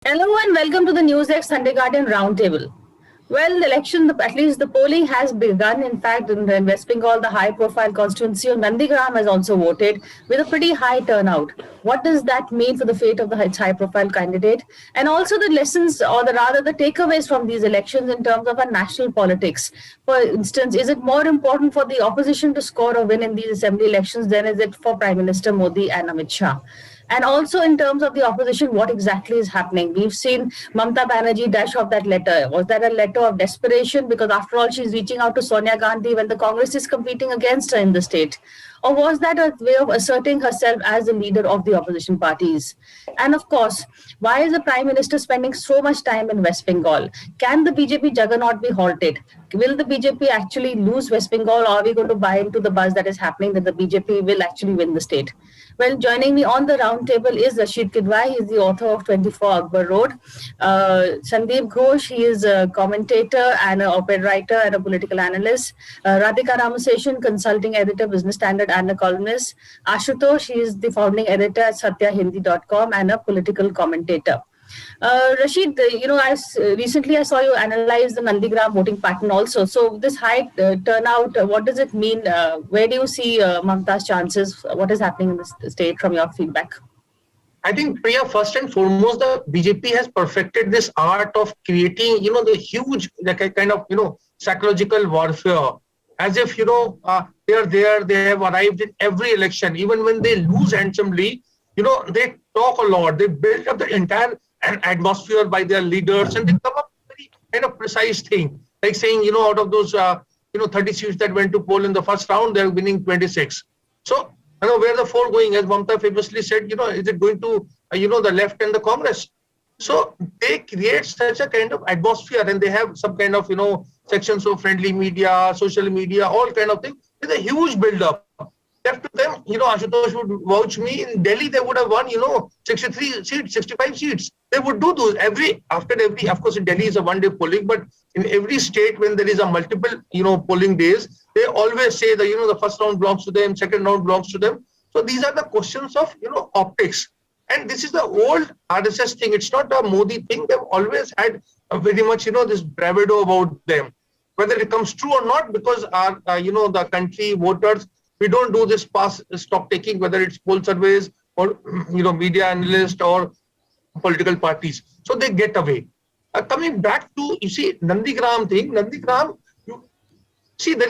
Hello and welcome to the NewsX Sunday Guardian Roundtable. Well, the election, at least the polling has begun. In fact, in West Bengal, the high-profile constituency of Nandigram has also voted with a pretty high turnout. What does that mean for the fate of the high-profile candidate? And also the lessons, or the rather the takeaways from these elections in terms of our national politics. For instance, is it more important for the opposition to score a win in these assembly elections than is it for Prime Minister Modi and Amit Shah? And also in terms of the opposition, what exactly is happening? We've seen Mamta Banerjee dash off that letter. Was that a letter of desperation? Because after all, she's reaching out to Sonia Gandhi when the Congress is competing against her in the state. Or was that a way of asserting herself as the leader of the opposition parties? And of course, why is the Prime Minister spending so much time in West Bengal? Can the BJP juggernaut be halted? Will the BJP actually lose West Bengal, or are we going to buy into the buzz that is happening that the BJP will actually win the state? Well, joining me on the roundtable is Rashid Kidwai. He is the author of 24 Akbar Road. Sandeep Ghosh, he is a commentator and an op-ed writer and a political analyst. Radhika Ramaseshan, consulting editor, Business Standard and a columnist. Ashutosh, he is the founding editor at satyahindi.com and a political commentator. Rashid, recently I saw you analyze the Nandigram voting pattern also. So this high turnout, what does it mean? Where do you see Mamta's chances? What is happening in the state from your feedback? I think, Priya, first and foremost, the BJP has perfected this art of creating, the huge, kind of, psychological warfare. As if, they are there, they have arrived in every election. Even when they lose handsomely, they talk a lot. They build up the entire atmosphere by their leaders, and they come up with very kind of precise thing. Like saying, out of those, 30 seats that went to poll in the first round, they're winning 26. So, where the four going, as Mamta famously said, is it going to, the left and the Congress? So they create such a kind of atmosphere, and they have some kind of, sections of friendly media, social media, all kind of thing. There's a huge build-up. Left to them, Ashutosh would vouch me, in Delhi they would have won, 63 seats, 65 seats. They would do those after every, of course in Delhi is a one-day polling, but in every state when there is a multiple, polling days, they always say that, the first round belongs to them, second round belongs to them. So these are the questions of, optics. And this is the old RSS thing. It's not a Modi thing. They've always had very much, this bravado about them. Whether it comes true or not, because our, the country voters, we don't do this stock taking, whether it's poll surveys or, media analysts or political parties. So they get away. Coming back to, Nandigram thing, there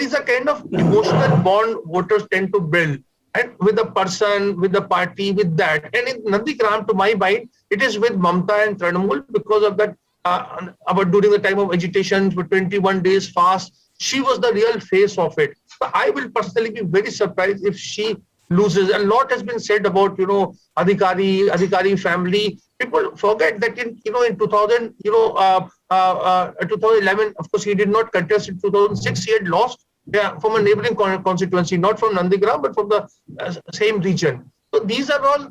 is a kind of emotional bond voters tend to build, and with the person, with the party, with that. And in Nandigram, to my mind, it is with Mamta and Trinamool because of that, about during the time of agitation for 21 days fast, she was the real face of it. So I will personally be very surprised if she loses. A lot has been said about, Adhikari family. People forget that in 2000, 2011, of course, he did not contest. In 2006, he had lost from a neighboring constituency, not from Nandigram, but from the same region. So these are all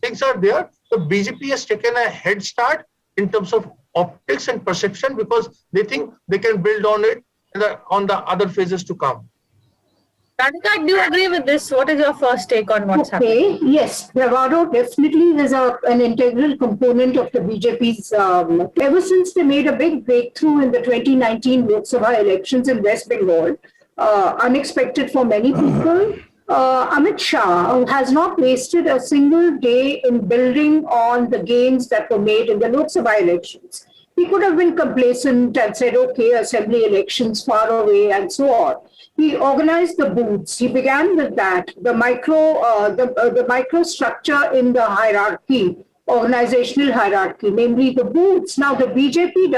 things are there. So BJP has taken a head start in terms of optics and perception because they think they can build on it on the other phases to come. Radhika, do you agree with this? What is your first take on what's happening? Yes, bravado definitely is an integral component of the BJP's. Ever since they made a big breakthrough in the 2019 Lok Sabha elections in West Bengal, unexpected for many people, Amit Shah has not wasted a single day in building on the gains that were made in the Lok Sabha elections. He could have been complacent and said, okay, assembly elections far away and so on. He organized the booths. He began with that, the micro structure in the hierarchy, organizational hierarchy, namely the booths. Now the BJP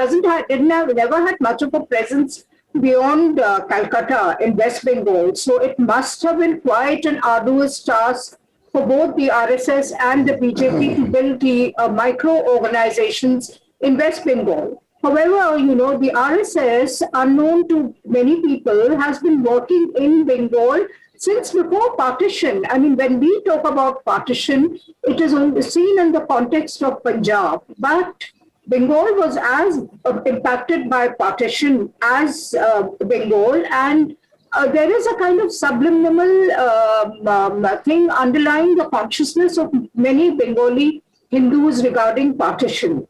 never had much of a presence beyond Calcutta in West Bengal. So it must have been quite an arduous task for both the RSS and the BJP to build the micro organizations in West Bengal. However, the RSS, unknown to many people, has been working in Bengal since before partition. I mean, when we talk about partition, it is only seen in the context of Punjab. But Bengal was as impacted by partition as Bengal, and there is a kind of subliminal thing underlying the consciousness of many Bengali Hindus regarding partition.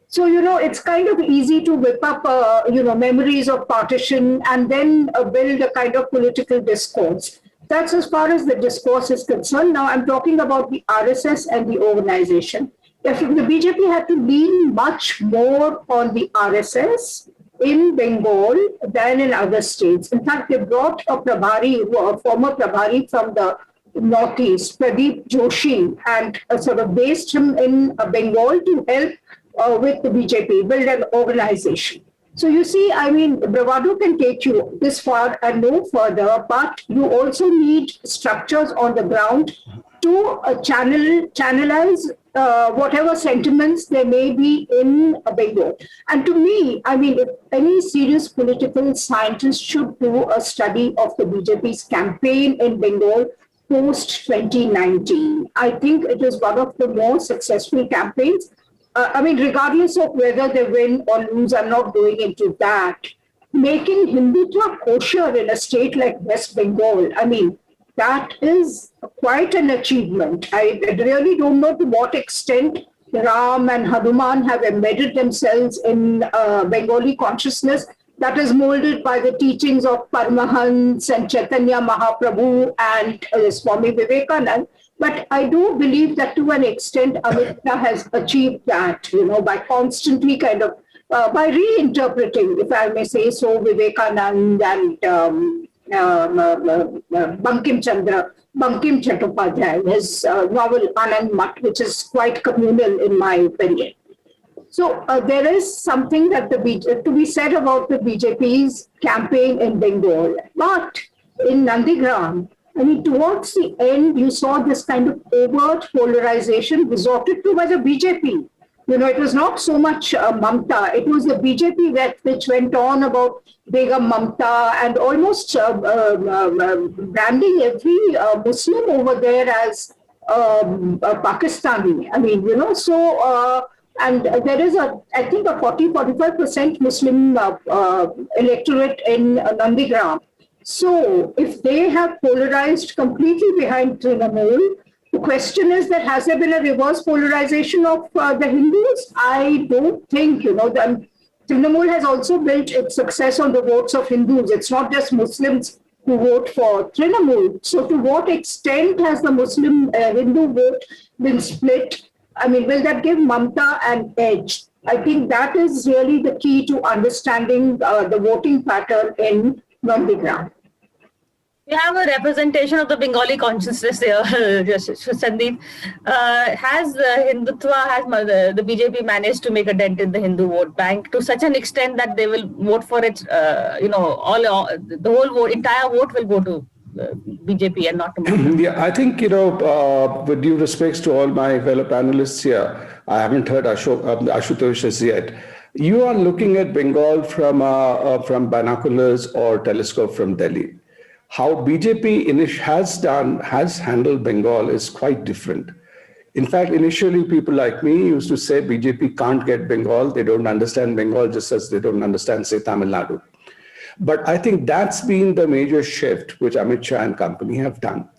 So, it's kind of easy to whip up, memories of partition and then build a kind of political discourse. That's as far as the discourse is concerned. Now, I'm talking about the RSS and the organization. If the BJP had to lean much more on the RSS in Bengal than in other states. In fact, they brought a former Prabhari from the Northeast, Pradeep Joshi, and sort of based him in Bengal to help with the BJP, build an organization. So you see, I mean, bravado can take you this far and no further, but you also need structures on the ground to channelize whatever sentiments there may be in Bengal. And to me, I mean, if any serious political scientist should do a study of the BJP's campaign in Bengal post 2019, I think it is one of the more successful campaigns. I mean, regardless of whether they win or lose, I'm not going into that. Making Hindutva kosher in a state like West Bengal, I mean, that is quite an achievement. I really don't know to what extent Ram and Hanuman have embedded themselves in Bengali consciousness that is molded by the teachings of Paramahansa and Chaitanya Mahaprabhu and Swami Vivekananda. But I do believe that to an extent, Amit Shah has achieved that, by constantly by reinterpreting, if I may say so, Vivekananda and Bankim Chattopadhyay, his novel Anand Mat, which is quite communal in my opinion. So there is something that to be said about the BJP's campaign in Bengal. But in Nandigram, I mean, towards the end, you saw this kind of overt polarization resorted to by the BJP. It was not so much Mamta. It was the BJP which went on about Begum Mamta and almost branding every Muslim over there as Pakistani. I mean, and there is I think a 40-45% Muslim electorate in Nandigram. So if they have polarized completely behind Trinamool, the question is that has there been a reverse polarization of the Hindus? I don't think, Trinamool has also built its success on the votes of Hindus. It's not just Muslims who vote for Trinamool. So to what extent has the Muslim Hindu vote been split? I mean, will that give Mamta an edge? I think that is really the key to understanding the voting pattern in Nandigram. We have a representation of the Bengali consciousness here, Sandeep. Has the BJP managed to make a dent in the Hindu vote bank to such an extent that they will vote for it? The whole entire vote will go to BJP and not to Mamta. Yeah, I think, with due respects to all my fellow panelists here, I haven't heard Ashutosh as yet. You are looking at Bengal from binoculars or telescope from Delhi. How BJP has handled Bengal is quite different. In fact, initially people like me used to say BJP can't get Bengal. They don't understand Bengal just as they don't understand, say, Tamil Nadu. But I think that's been the major shift which Amit Shah and company have done.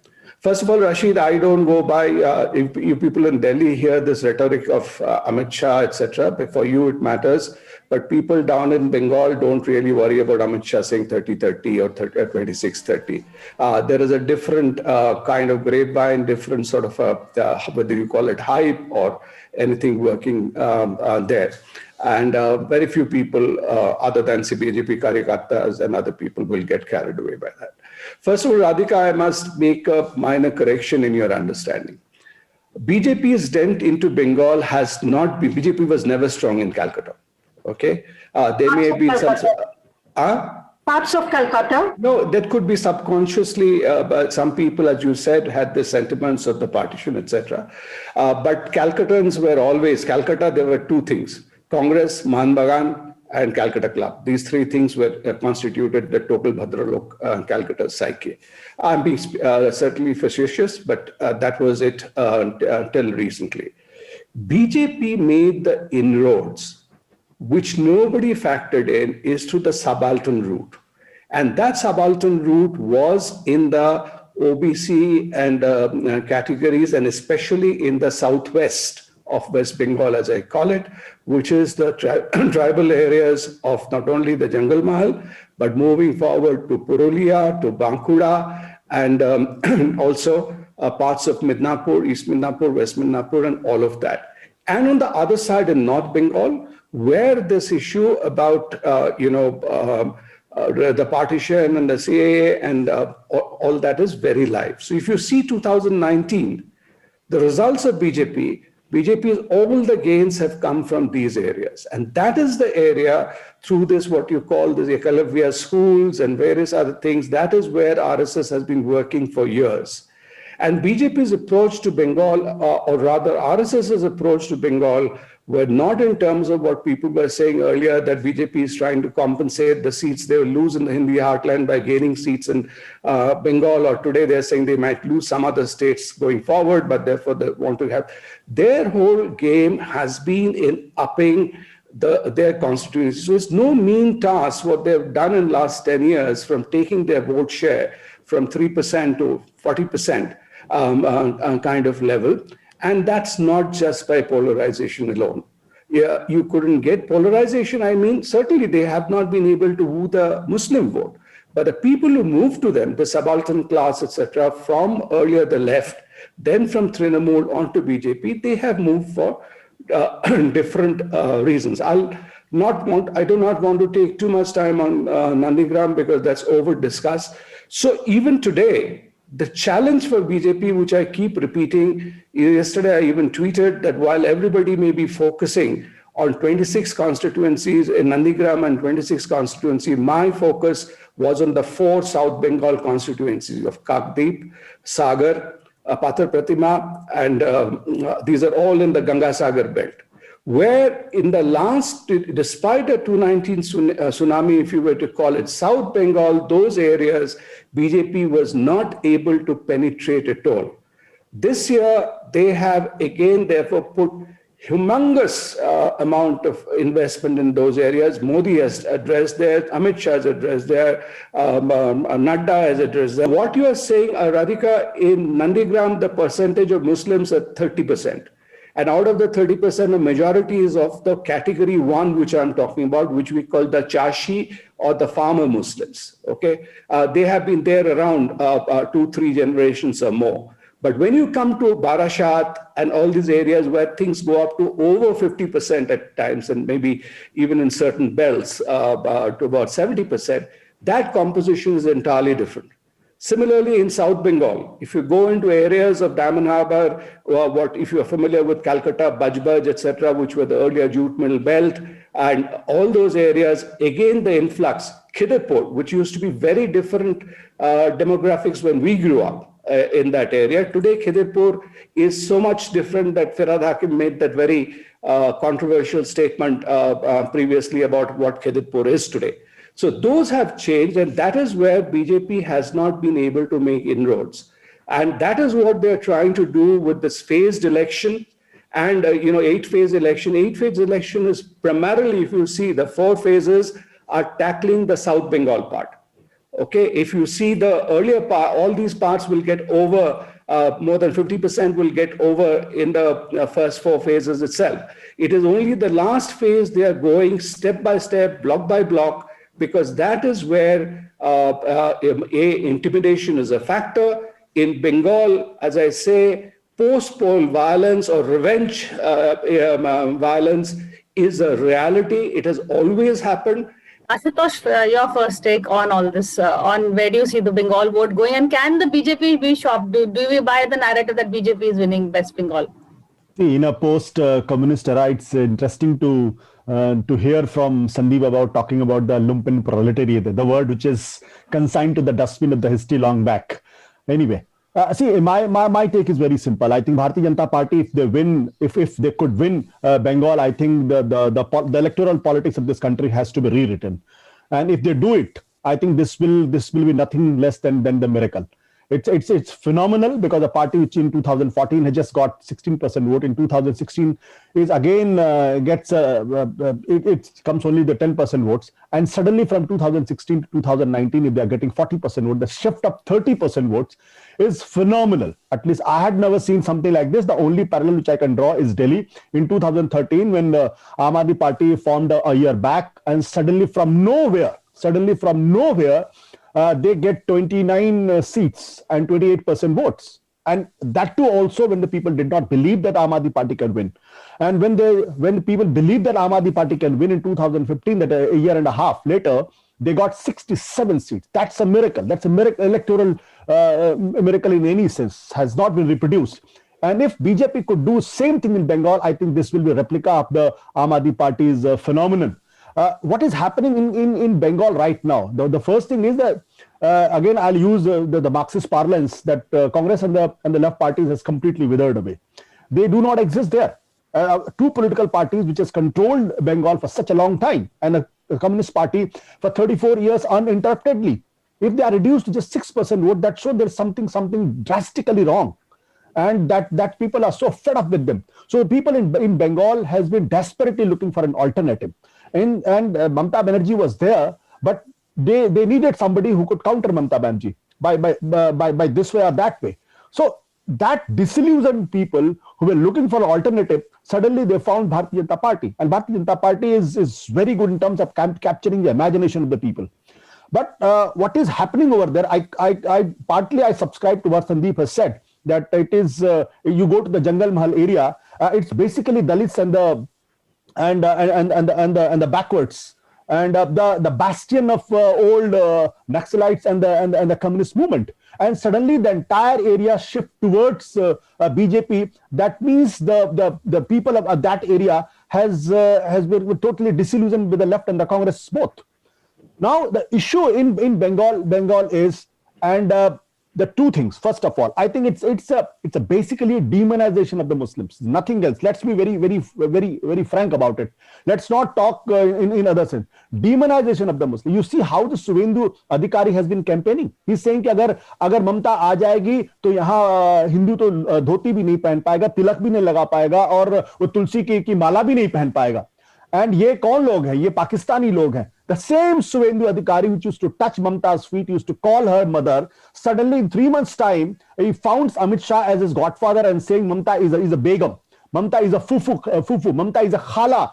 First of all, Rashid, I don't go by, if you people in Delhi hear this rhetoric of Amit Shah, etc., for you it matters, but people down in Bengal don't really worry about Amit Shah saying 30-30 or 26-30. There is a different kind of grapevine, different sort of, whether you call it hype or anything working there. And very few people, other than BJP Karyakartas and other people, will get carried away by that. First of all, Radhika, I must make a minor correction in your understanding. BJP's dent into Bengal has not been, BJP was never strong in Calcutta. Okay? There may have been some... Parts of Calcutta? No, that could be subconsciously, but some people, as you said, had the sentiments of the partition, etc. But Calcuttans were always, Calcutta, there were two things: Congress, Mahan Bagan, and Calcutta Club. These three things were constituted the total Bhadralok Calcutta psyche. I'm being certainly facetious, but that was it till recently. BJP made the inroads, which nobody factored in, is through the subaltern route. And that subaltern route was in the OBC and categories, and especially in the southwest of West Bengal, as I call it, which is the tribal areas of not only the Jangal Mahal, but moving forward to Purulia, to Bankura, and also parts of Midnapur, East Midnapur, West Midnapur, and all of that. And on the other side in North Bengal, where this issue about, the partition and the CAA and all that is very live. So if you see 2019, the results of BJP's all the gains have come from these areas. And that is the area through this, what you call the Ekalavya schools and various other things, that is where RSS has been working for years. And BJP's approach to Bengal, or rather RSS's approach to Bengal, were not in terms of what people were saying earlier, that BJP is trying to compensate the seats they will lose in the Hindi heartland by gaining seats in Bengal, or today they're saying they might lose some other states going forward, but therefore they want to have. Their whole game has been in upping their constituency. So it's no mean task what they've done in the last 10 years, from taking their vote share from 3% to 40% kind of level. And that's not just by polarization alone. Yeah, you couldn't get polarization. I mean, certainly they have not been able to woo the Muslim vote. But the people who moved to them, the subaltern class, etc., from earlier the left, then from Trinamool on to BJP, they have moved for different reasons. I do not want to take too much time on Nandigram because that's over discussed. So even today, the challenge for BJP, which I keep repeating, yesterday I even tweeted that while everybody may be focusing on 26 constituencies in Nandigram and 26 constituency, my focus was on the 4 South Bengal constituencies of Kakdeep, Sagar, Pathar Pratima, and these are all in the Ganga Sagar belt, where in the last, despite a 2019 tsunami, if you were to call it, South Bengal, those areas, BJP was not able to penetrate at all. This year, they have again, therefore, put humongous amount of investment in those areas. Modi has addressed there, Amit Shah has addressed there, Nadda has addressed there. What you are saying, Radhika, in Nandigram, the percentage of Muslims are 30%. And out of the 30%, the majority is of the category 1, which I'm talking about, which we call the Chashi or the farmer Muslims. Okay, they have been there around 2-3 generations or more. But when you come to Barashat and all these areas where things go up to over 50% at times, and maybe even in certain belts to about 70%, that composition is entirely different. Similarly, in South Bengal, if you go into areas of Diamond Harbour, if you are familiar with Calcutta, Bajbaj, etc., which were the earlier jute mill belt, and all those areas, again, the influx, Khidirpur, which used to be very different demographics when we grew up in that area. Today, Khidirpur is so much different that Firhad Hakim made that very controversial statement previously about what Khidirpur is today. So those have changed, and that is where BJP has not been able to make inroads. And that is what they're trying to do with this phased election and, 8-phase election. 8-phase election is primarily, if you see, the 4 phases are tackling the South Bengal part. Okay, if you see the earlier part, all these parts will get over, more than 50% will get over in the first 4 phases itself. It is only the last phase they are going step by step, block by block, because that is where intimidation is a factor. In Bengal, as I say, post-poll violence or revenge violence is a reality. It has always happened. Ashutosh, your first take on all this, on where do you see the Bengal vote going, and can the BJP be shocked? Do we buy the narrative that BJP is winning West Bengal? See, in a post-communist era, it's interesting to hear from Sandeep about talking about the lumpen proletariat, the word which is consigned to the dustbin of the history long back. Anyway, see, my take is very simple. I think Bharatiya Janata Party, if they win, if they could win Bengal, I think the electoral politics of this country has to be rewritten. And if they do it, I think this will be nothing less than the miracle. It's phenomenal, because a party which in 2014 had just got 16% vote, in 2016 is again it comes only the 10% votes, and suddenly from 2016 to 2019, if they are getting 40% vote, the shift of 30% votes is phenomenal. At least I had never seen something like this. The only parallel which I can draw is Delhi in 2013, when the Aam Aadmi Party formed a year back, and suddenly from nowhere, they get 29 seats and 28% votes. And that too also when the people did not believe that Aam Aadmi Party can win. And when the people believed that Aam Aadmi Party can win in 2015, that a year and a half later, they got 67 seats. That's a miracle. That's a miracle, electoral miracle in any sense, has not been reproduced. And if BJP could do same thing in Bengal, I think this will be a replica of the Aam Aadmi Party's phenomenon. What is happening in Bengal right now? The first thing is that, again, I'll use the Marxist parlance, that Congress and the left parties has completely withered away. They do not exist there. Two political parties which has controlled Bengal for such a long time, and a Communist Party for 34 years uninterruptedly. If they are reduced to just 6% vote, that shows there's something drastically wrong. And that people are so fed up with them. So people in Bengal has been desperately looking for an alternative. And Mamata Banerjee was there, but they needed somebody who could counter Mamata Banerjee by this way or that way. So that disillusioned people who were looking for an alternative, suddenly they found Bharatiya Janata Party. And Bharatiya Janata Party is very good in terms of capturing the imagination of the people. But what is happening over there, I subscribe to what Sandeep has said, that it is, you go to the Jangal Mahal area, it's basically Dalits and the backwards, and the bastion of old Naxalites and the communist movement. And suddenly the entire area shift towards BJP. That means the people of that area has been totally disillusioned with the left and the Congress both. Now the issue in Bengal is, and the two things. First of all, I think it's a basically a demonization of the Muslims, nothing else. Let's be very frank about it. Let's not talk in other sense. Demonization of the Muslim. You see how the Suvendu Adhikari has been campaigning. He's saying कि अगर ममता आ जाएगी तो यहाँ हिंदू तो धोती भी नहीं पहन पाएगा, तिलक भी नहीं लगा पाएगा, और वो तुलसी की माला भी नहीं पहन पाएगा. And ये कौन लोग हैं? ये पाकिस्तानी लोग हैं. The same Suvendu Adhikari which used to touch Mamta's feet, used to call her mother, suddenly in 3 months' time, he found Amit Shah as his godfather and saying Mamta is a begum, Mamta is a fufu, Mamta is a khala.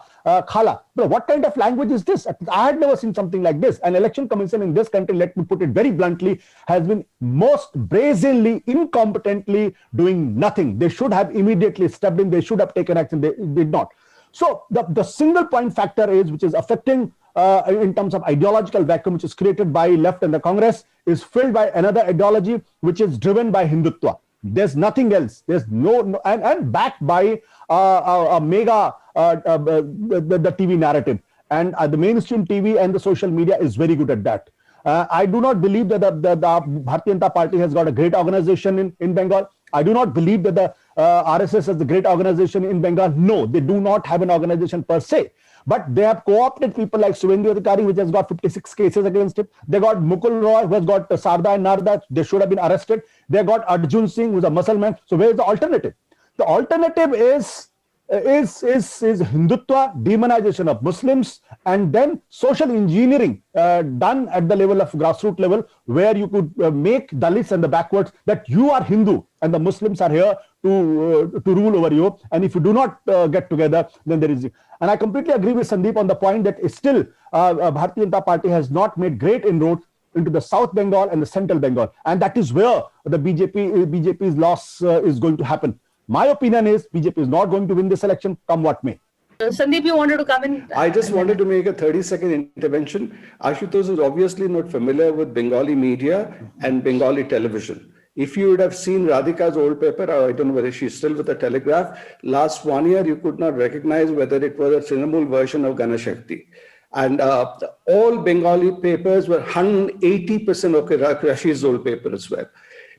Bro, what kind of language is this? I had never seen something like this. An election commission in this country, let me put it very bluntly, has been most brazenly, incompetently doing nothing. They should have immediately stepped in. They should have taken action. They did not. So the single point factor is, which is affecting in terms of ideological vacuum, which is created by left and the Congress, is filled by another ideology which is driven by Hindutva. There's nothing else. There's and backed by a mega the TV narrative, and the mainstream TV and the social media is very good at that. I do not believe that the Bharatiya Janata Party has got a great organization in Bengal. I do not believe that the RSS is a great organization in Bengal. No, they do not have an organization per se. But they have co-opted people like Suvendu Adhikari, which has got 56 cases against him. They got Mukul Roy, who has got Sarda and Narda. They should have been arrested. They got Arjun Singh, who's a Muslim. So where is the alternative? The alternative is Hindutva, demonization of Muslims, and then social engineering done at the level of grassroots level, where you could make Dalits and the backwards that you are Hindu and the Muslims are here to rule over you. And if you do not get together, then there is. And I completely agree with Sandeep on the point that still Bharatiya Janata Party has not made great inroads into the South Bengal and the Central Bengal, and that is where the BJP's loss is going to happen. My opinion is BJP is not going to win this election, come what may. Sandeep, you wanted to come in? I just wanted to make a 30-second intervention. Ashutosh is obviously not familiar with Bengali media and Bengali television. If you would have seen Radhika's old paper, I don't know whether she's still with the Telegraph, last 1 year you could not recognize whether it was a Trinamool version of Ganashakti. And all Bengali papers were 180% of Rashi's old paper as well.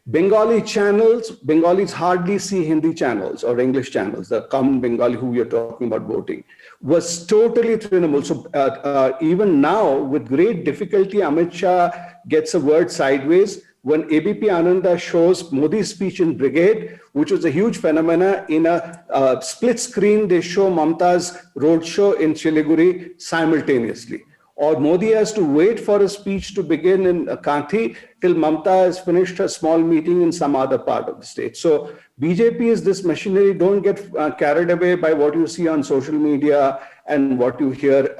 Bengali channels, Bengalis hardly see Hindi channels or English channels, the common Bengali who we are talking about voting, was totally Trinamool. So even now, with great difficulty, Amit Shah gets a word sideways. when ABP Ananda shows Modi's speech in Brigade, which was a huge phenomena, in a split screen, they show Mamta's roadshow in Siliguri simultaneously. Or Modi has to wait for a speech to begin in Kanthi till Mamta has finished a small meeting in some other part of the state. So BJP is this machinery. Don't get carried away by what you see on social media and what you hear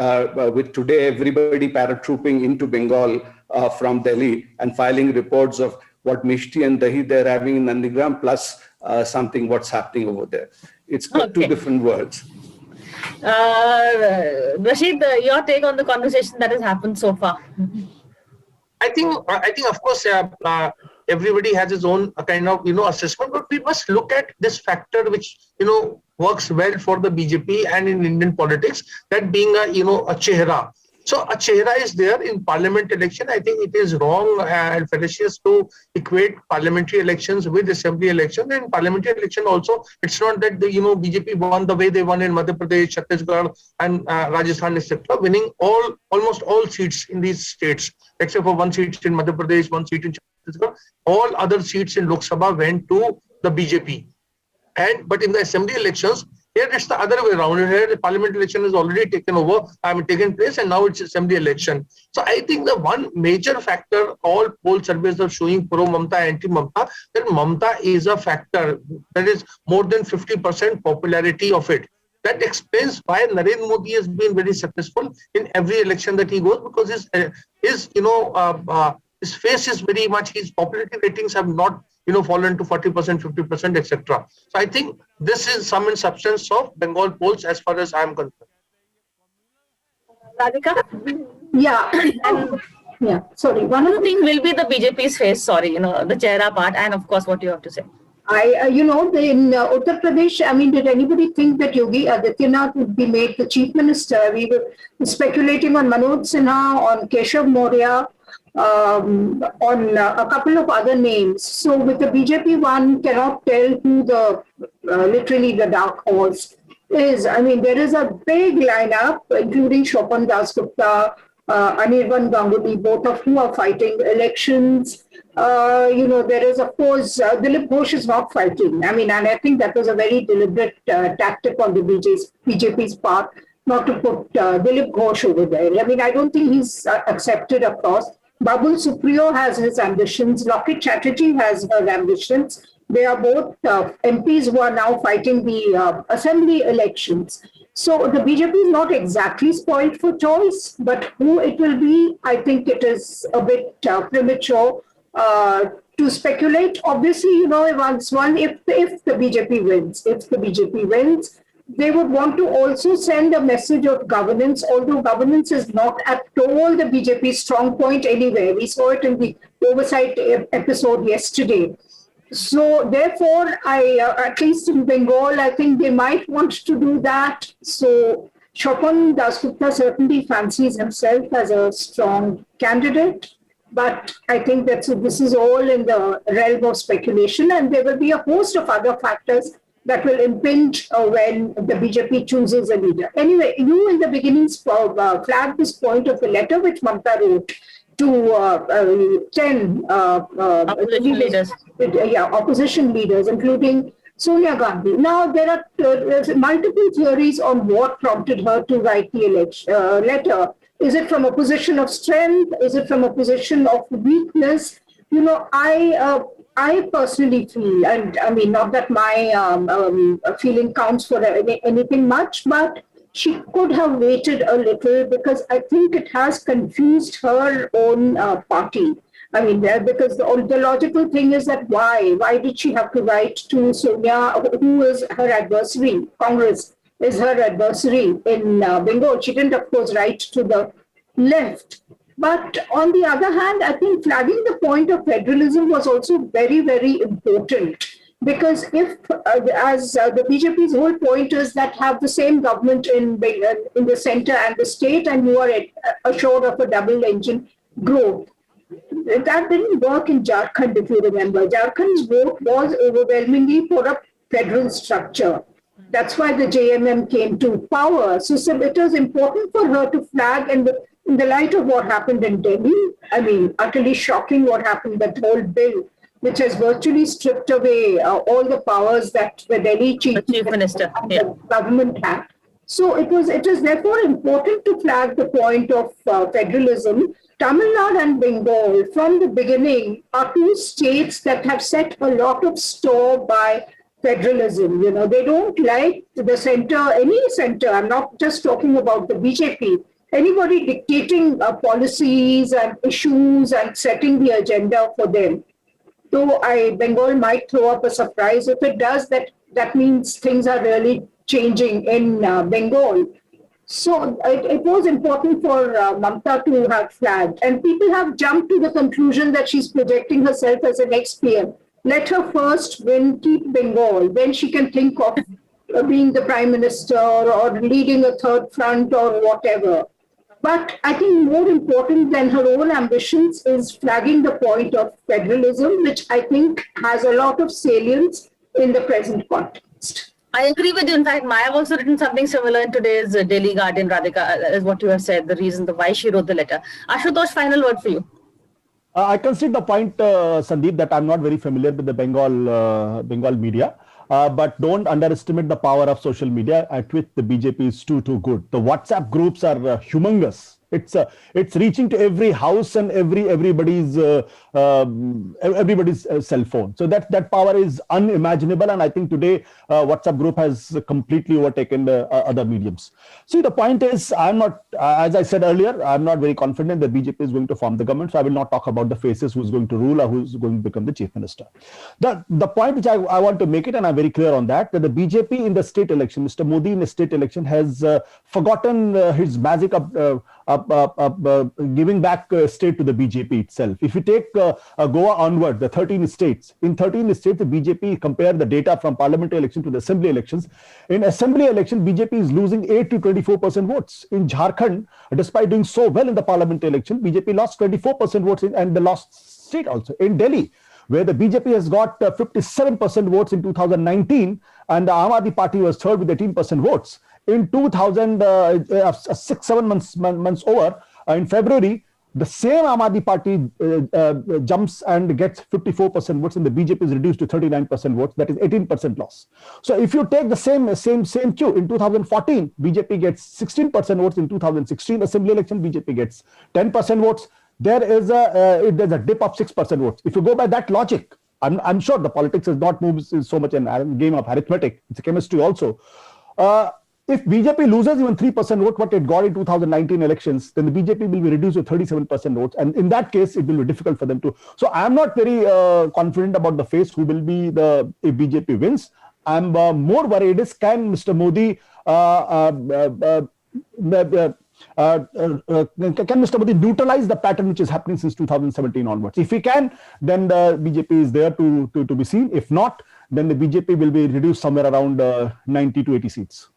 with today, everybody paratrooping into Bengal from Delhi and filing reports of what Mishti and Dahi they're having in Nandigram, plus something what's happening over there. It's two different worlds. Rashid, your take on the conversation that has happened so far? I think of course everybody has his own kind of assessment, but we must look at this factor which works well for the BJP and in Indian politics, that being a chehra. So a chehra is there in parliament election. I think it is wrong and fallacious to equate parliamentary elections with assembly elections. And parliamentary election also, it's not that the BJP won the way they won in Madhya Pradesh, Chhattisgarh, and Rajasthan, etc., winning almost all seats in these states, except for one seat in Madhya Pradesh, one seat in Chhattisgarh. All other seats in Lok Sabha went to the BJP. But in the assembly elections, here it's the other way around. Here the parliament election has already taken place, and now it's assembly election. So I think the one major factor, all poll surveys are showing pro Mamta, anti Mamta, that Mamta is a factor. That is more than 50% popularity of it. That explains why Narendra Modi has been very successful in every election that he goes, because his face is very much, his popularity ratings have not fallen to 40%, 50%, etc. So I think this is sum and substance of Bengal polls as far as I am concerned. Radhika? Yeah. Sorry. One One thing will be the BJP's face, the chehra part, and of course what you have to say. in Uttar Pradesh, did anybody think that Yogi Adityanath would be made the chief minister? We were speculating on Manoj Sinha, on Keshav Maurya, on a couple of other names. So with the BJP, one cannot tell who literally the dark horse is. There is a big lineup, including Shopan Dasgupta, Anirban Ganguly, both of whom are fighting elections. There is, of course, Dilip Ghosh is not fighting. And I think that was a very deliberate tactic on the BJP's part, not to put Dilip Ghosh over there. I don't think he's accepted across. Babul Supriyo has his ambitions. Lokit Chatterjee has her ambitions. They are both MPs who are now fighting the assembly elections. So the BJP is not exactly spoiled for choice, but who it will be, I think it is a bit premature to speculate. Obviously, if the BJP wins, they would want to also send a message of governance, although governance is not at all the BJP's strong point anywhere. We saw it in the oversight episode yesterday. So therefore, at least in Bengal, I think they might want to do that. So Shopan Dasgupta certainly fancies himself as a strong candidate. But I think that this is all in the realm of speculation, and there will be a host of other factors that will impinge when the BJP chooses a leader. Anyway, you in the beginning flagged this point of the letter which Mamta wrote to 10 opposition leaders. Opposition leaders, including Sonia Gandhi. Now, there are multiple theories on what prompted her to write the letter. Is it from a position of strength? Is it from a position of weakness? I personally feel, and not that my feeling counts for anything much, but she could have waited a little, because I think it has confused her own party. Because the logical thing is that why did she have to write to Sonia, who is her adversary? Congress is her adversary in Bengal. She didn't, of course, write to the left. But on the other hand, I think flagging the point of federalism was also very, very important. Because if, as the BJP's whole point is that have the same government in the center and the state, and you are assured of a double engine growth. That didn't work in Jharkhand, if you remember. Jharkhand's vote was overwhelmingly for a federal structure. That's why the JMM came to power. So it was important for her to flag, and in the light of what happened in Delhi, I mean, utterly shocking what happened, that whole bill, which has virtually stripped away all the powers that the Delhi chief Minister, and yeah. the government had. So it is therefore important to flag the point of federalism. Tamil Nadu and Bengal, from the beginning, are two states that have set a lot of store by federalism. You know, they don't like the center, any center. I'm not just talking about the BJP. Anybody dictating policies and issues and setting the agenda for them. Though Bengal might throw up a surprise. If it does, that means things are really changing in Bengal. So it was important for Mamta to have flagged. And people have jumped to the conclusion that she's projecting herself as an ex-PM. Let her first win, keep Bengal. Then she can think of being the prime minister or leading a third front or whatever. But I think more important than her own ambitions is flagging the point of federalism, which I think has a lot of salience in the present context. I agree with you. In fact, Maya have also written something similar in today's Daily Guardian, Radhika, as what you have said, the reason why she wrote the letter. Ashutosh, final word for you. I concede the point, Sandeep, that I'm not very familiar with the Bengal media. But don't underestimate the power of social media, at which the BJP is too good. The WhatsApp groups are humongous. It's reaching to every house and everybody's cell phone. So that power is unimaginable. And I think today WhatsApp group has completely overtaken the other mediums. See, the point is, I'm not, as I said earlier, I'm not very confident that BJP is going to form the government. So I will not talk about the faces who's going to rule or who's going to become the chief minister. The point which I want to make it, and I'm very clear on that the BJP in the state election, Mr. Modi in the state election has forgotten his magic of giving back state to the BJP itself. If you take Goa onward, the 13 states, in 13 states, the BJP, compare the data from parliamentary election to the assembly elections. In assembly election, BJP is losing 8 to 24% votes. In Jharkhand, despite doing so well in the parliamentary election, BJP lost 24% votes and the lost state also. In Delhi, where the BJP has got 57% votes in 2019, and the Aam Aadmi Party was third with 18% votes. In 6-7 months over, in February, the same Aam Aadmi Party jumps and gets 54% votes, and the BJP is reduced to 39% votes. That is 18% loss. So if you take the same queue, in 2014, BJP gets 16% votes. In 2016 assembly election, BJP gets 10% votes. There's a dip of 6% votes. If you go by that logic, I'm sure the politics has not moved so much in a game of arithmetic. It's a chemistry also. If BJP loses even 3% vote, what it got in 2019 elections, then the BJP will be reduced to 37% votes. And in that case, it will be difficult for them to. So I'm not very confident about the face who will be if BJP wins. I'm more worried is, can Mr. Modi can Mr. Modi neutralize the pattern which is happening since 2017 onwards? If he can, then the BJP is there to be seen. If not, then the BJP will be reduced somewhere around 90 to 80 seats.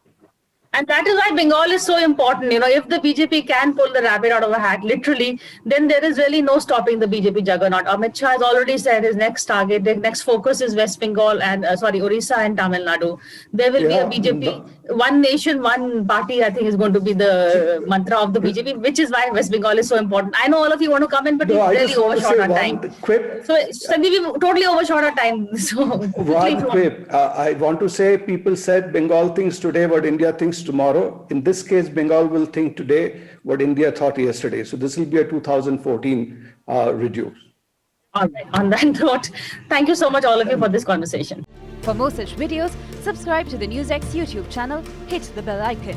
And that is why Bengal is so important. You know, if the BJP can pull the rabbit out of a hat, literally, then there is really no stopping the BJP juggernaut. Amit Shah has already said his next target, the next focus is West Bengal and, Orissa and Tamil Nadu. There will be a BJP, one nation, one party, I think is going to be the mantra of the BJP, which is why West Bengal is so important. I know all of you want to come in, but we really overshot our time. So, Sandeep, we totally overshot our time. So, one quip. I want to say, people said Bengal thinks today what India thinks tomorrow. In this case, Bengal will think today what India thought yesterday. So this will be a 2014 review. All right. On that note, thank you so much, all of you, for this conversation. For more such videos, subscribe to the NewsX YouTube channel, hit the bell icon.